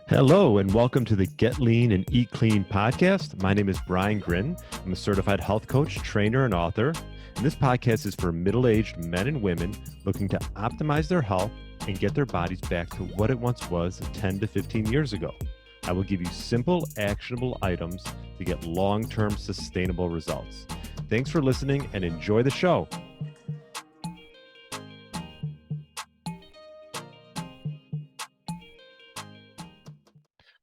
Hello, and welcome to the Get Lean and Eat Clean podcast. My name is Brian Grin. I'm a certified health coach, trainer, and author. And this podcast is for middle-aged men and women looking to optimize their health and get their bodies back to what it once was 10 to 15 years ago. I will give you simple, actionable items to get long-term sustainable results. Thanks for listening and enjoy the show.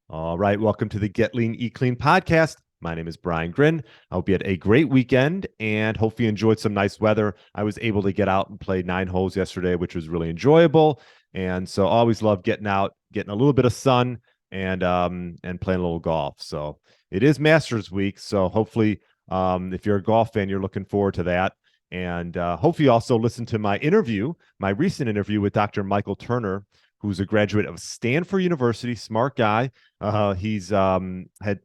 All right, welcome to the Get Lean, Eat Clean podcast. My name is Brian Grin. I hope you had a great weekend and hopefully you enjoyed some nice weather. I was able to get out and play 9 holes yesterday, which was really enjoyable. And so I always love getting out, getting a little bit of sun and playing a little golf. So it is Masters Week. So hopefully, if you're a golf fan, you're looking forward to that. And hopefully you also listen to my recent interview with Dr. Michael Turner, who's a graduate of Stanford University, smart guy. He's had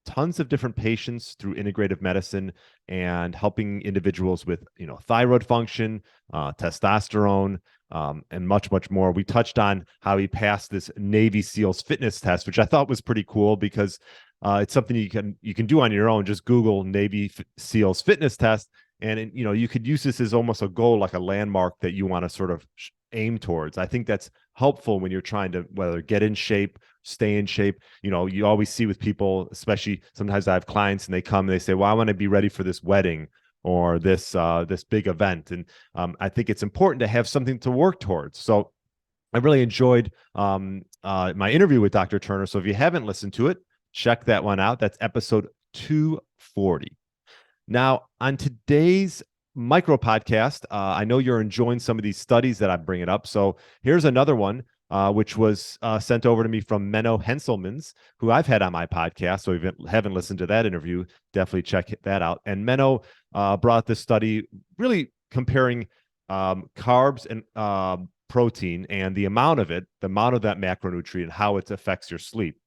tons of different patients through integrative medicine and helping individuals with, thyroid function, testosterone, and much, much more. We touched on how he passed this Navy SEALs fitness test, which I thought was pretty cool because it's something you can do on your own. Just Google Navy SEALs fitness test, and you could use this as almost a goal, like a landmark that you want to sort of aim towards. I think that's helpful when you're trying to whether get in shape, stay in shape. You always see with people, especially sometimes I have clients and they come and they say, well, I want to be ready for this wedding or this big event. And I think it's important to have something to work towards. So I really enjoyed my interview with Dr. Turner. So if you haven't listened to it, check that one out. That's episode 240. Now, on today's micro podcast, I know you're enjoying some of these studies that I'm bringing up. So here's another one, which was sent over to me from Menno Henselmans, who I've had on my podcast. So if you haven't listened to that interview, definitely check that out. And Menno brought this study really comparing carbs and protein and the amount of that macronutrient, how it affects your sleep.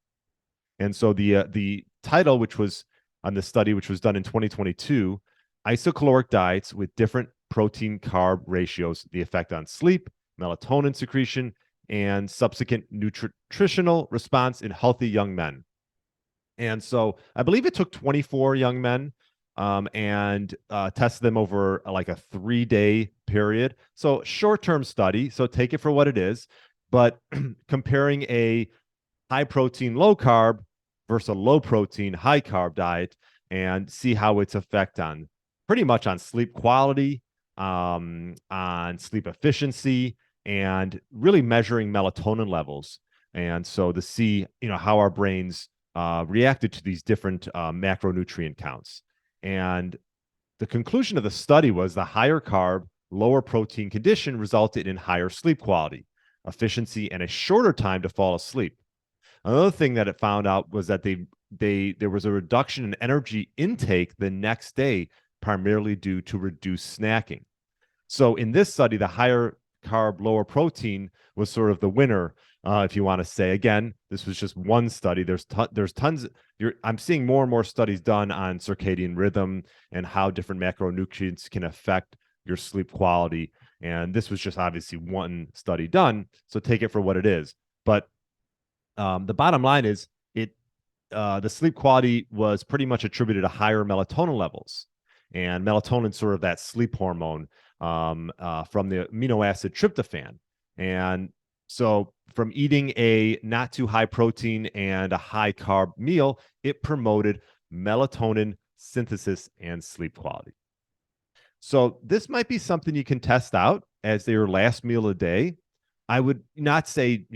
And so the title, which was on the study, which was done in 2022, isocaloric diets with different protein carb ratios, the effect on sleep, melatonin secretion, and subsequent nutritional response in healthy young men. And so I believe it took 24 young men and tested them over like a 3-day period. So short-term study, so take it for what it is, but comparing a high protein, low carb versus a low protein, high carb diet and see how its effect on pretty much on sleep quality, on sleep efficiency, and really measuring melatonin levels. And so to see, how our brains reacted to these different macronutrient counts. And the conclusion of the study was the higher carb, lower protein condition resulted in higher sleep quality, efficiency, and a shorter time to fall asleep. Another thing that it found out was that there was a reduction in energy intake the next day, primarily due to reduced snacking. So in this study, the higher carb, lower protein was sort of the winner, if you want to say. Again, this was just one study. There's tons. I'm seeing more and more studies done on circadian rhythm and how different macronutrients can affect your sleep quality. And this was just obviously one study done. So take it for what it is. But the bottom line is the sleep quality was pretty much attributed to higher melatonin levels. And melatonin is sort of that sleep hormone from the amino acid tryptophan. And so from eating a not too high protein and a high carb meal, it promoted melatonin synthesis and sleep quality. So this might be something you can test out as your last meal of the day. I would not say,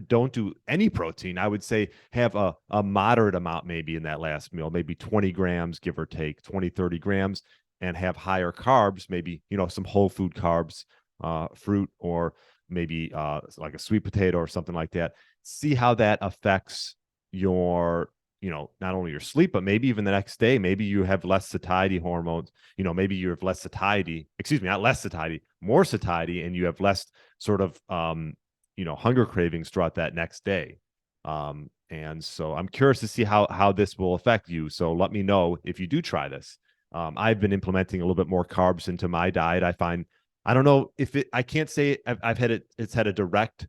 don't do any protein. I would say have a moderate amount maybe in that last meal, maybe 20 grams, give or take 20, 30 grams, and have higher carbs, maybe, some whole food carbs, fruit, or maybe like a sweet potato or something like that. See how that affects your, not only your sleep, but maybe even the next day. Maybe you have less satiety hormones, maybe you have less satiety, not less satiety, more satiety, and you have less sort of, hunger cravings throughout that next day. And so I'm curious to see how this will affect you. So let me know if you do try this. I've been implementing a little bit more carbs into my diet. I don't know if I can't say I've had it's had a direct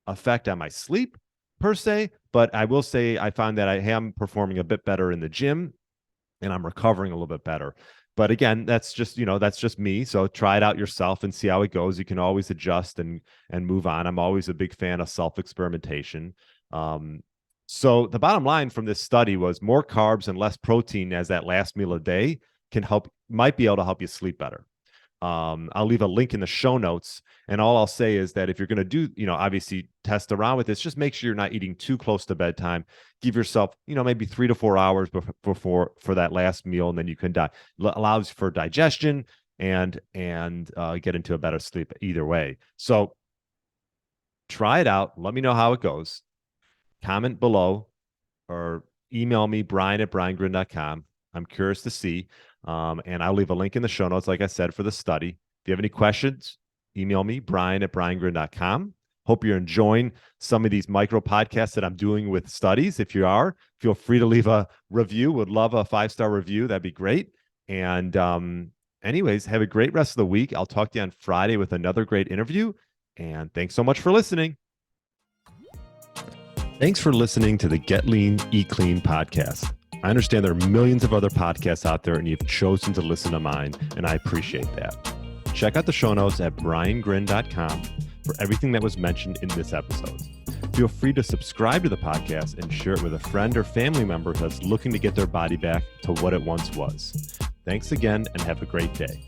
effect on my sleep per se, but I will say I found that I am performing a bit better in the gym and I'm recovering a little bit better. But again, that's just, that's just me. So try it out yourself and see how it goes. You can always adjust and move on. I'm always a big fan of self-experimentation. So the bottom line from this study was more carbs and less protein as that last meal a day might be able to help you sleep better. I'll leave a link in the show notes. And all I'll say is that if you're going to do, obviously test around with this, just make sure you're not eating too close to bedtime. Give yourself, maybe 3 to 4 hours before for that last meal. And then you can allows for digestion and get into a better sleep either way. So try it out. Let me know how it goes. Comment below or email me, brian@briangrin.com. I'm curious to see. And I'll leave a link in the show notes, like I said, for the study. If you have any questions, email me, brian@briangrin.com. Hope you're enjoying some of these micro podcasts that I'm doing with studies. If you are, feel free to leave a review. Would love a 5-star review. That'd be great. And anyways, have a great rest of the week. I'll talk to you on Friday with another great interview. And thanks so much for listening. Thanks for listening to the Get Lean, Eat Clean podcast. I understand there are millions of other podcasts out there and you've chosen to listen to mine, and I appreciate that. Check out the show notes at briangrin.com for everything that was mentioned in this episode. Feel free to subscribe to the podcast and share it with a friend or family member that's looking to get their body back to what it once was. Thanks again and have a great day.